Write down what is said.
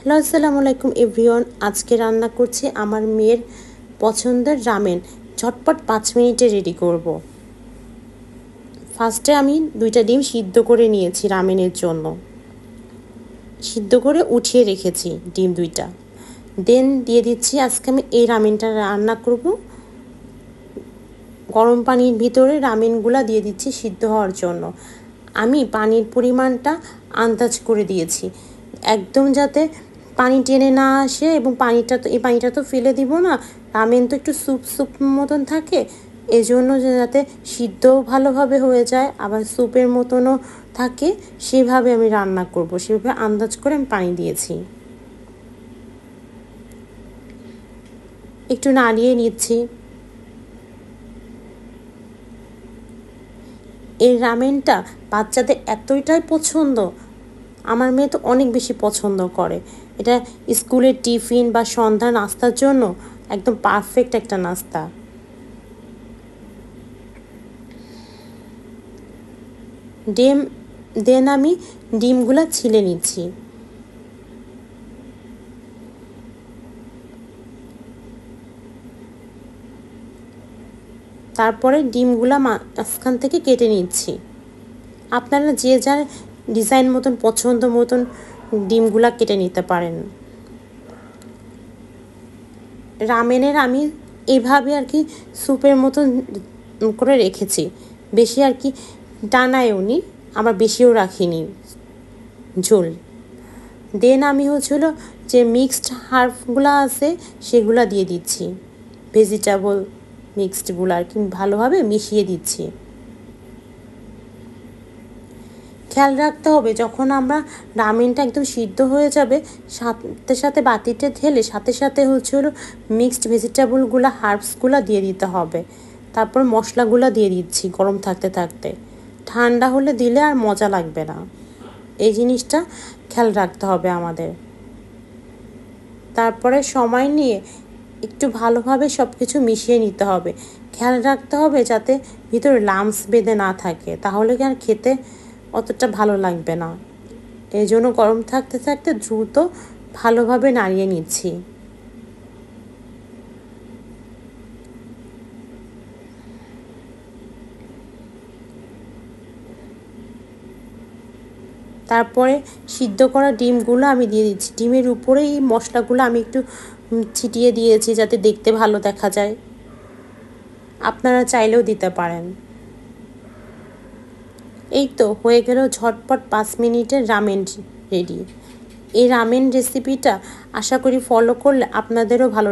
Hello আসসালামু আলাইকুম everyone. আজকে রান্না করছি আমার মেয়ের পছন্দের রামেন। ঝটপট 5 মিনিটে রেডি করব। ফার্স্টে আমি 2টা ডিম সিদ্ধ করে নিয়েছি রামেনের জন্য। সিদ্ধ করে উঠিয়ে রেখেছি ডিম 2টা। দেন দিয়ে দিচ্ছি, আজকে আমি এই রামেনটা রান্না করব। গরম পানির ভিতরে রামেনগুলা দিয়ে দিচ্ছি সিদ্ধ হওয়ার জন্য। আমি পানির পরিমাণটা আন্দাজ করে দিয়েছি, একদম যাতে পানি টেনে না আসে, এবং এই পানিটা তো ফেলে দিব না, রামেন তো একটু স্যুপ মতন থাকে, এজন্য যাতে সিদ্ধও ভালোভাবে হয়ে যায় আবার স্যুপের মতনও থাকে, সেভাবে আমি রান্না করব। সেভাবে আন্দাজ করে আমি পানি দিয়েছি। একটু নাড়িয়ে নিচ্ছি। এই রামেনটা বাচ্চাদের এতটাই পছন্দ, আমার মেয়ে তো অনেক বেশি পছন্দ করে। এটা স্কুলের টিফিন বা সন্ধ্যা নাস্তার জন্য একদম পারফেক্ট একটা নাস্তা। দেন আমি ডিমগুলো ছিলে নিচ্ছি। তারপরে ডিমগুলা মাঝখান থেকে কেটে নিচ্ছি। আপনারা যে যার ডিজাইন মতন পছন্দ মতন ডিমগুলা কেটে নিতে পারেন। রামেনের আমি এভাবে আর কি স্যুপের মতন করে রেখেছি, বেশি আর কি টানায়ও নি, আবার বেশিও রাখিনি ঝোল। দেন আমি যে মিক্সড হার্বগুলো আছে সেগুলো দিয়ে দিচ্ছি, ভেজিটেবল মিক্সডগুলো আর কি ভালোভাবে মিশিয়ে দিচ্ছি। খেয়াল রাখতে হবে, যখন আমরা রামেনটা একদম সিদ্ধ হয়ে যাবে, সাথে সাথে বাটিতে ঢেলে সাথে সাথে মিক্সড ভেজিটেবলগুলো হার্বসগুলো দিয়ে দিতে হবে। তারপর মশলাগুলো দিয়ে দিচ্ছি গরম থাকতে থাকতে। ঠান্ডা হলে দিলে আর মজা লাগবে না, এই জিনিসটা খেয়াল রাখতে হবে আমাদের। তারপরে সময় নিয়ে একটু ভালোভাবে সব কিছু মিশিয়ে নিতে হবে। খেয়াল রাখতে হবে যাতে ভিতরে লাম্পস বেঁধে না থাকে, তাহলে কি আর খেতে অতটা ভালো লাগবে না। এই জন্য গরম থাকতে থাকতে দ্রুত ভালোভাবে নাড়িয়ে নিচ্ছি। তারপরে সিদ্ধ করা ডিমগুলো আমি দিয়ে দিচ্ছি। ডিমের উপরে এই মশলাগুলো আমি একটু ছিটিয়ে দিয়েছি যাতে দেখতে ভালো দেখা যায়, আপনারা চাইলেও দিতে পারেন। এই তো হয়ে গেল ঝটপট 5 মিনিটের রামেন রেডি। এই রামেন রেসিপিটা আশা করি ফলো করলে আপনাদেরও ভালো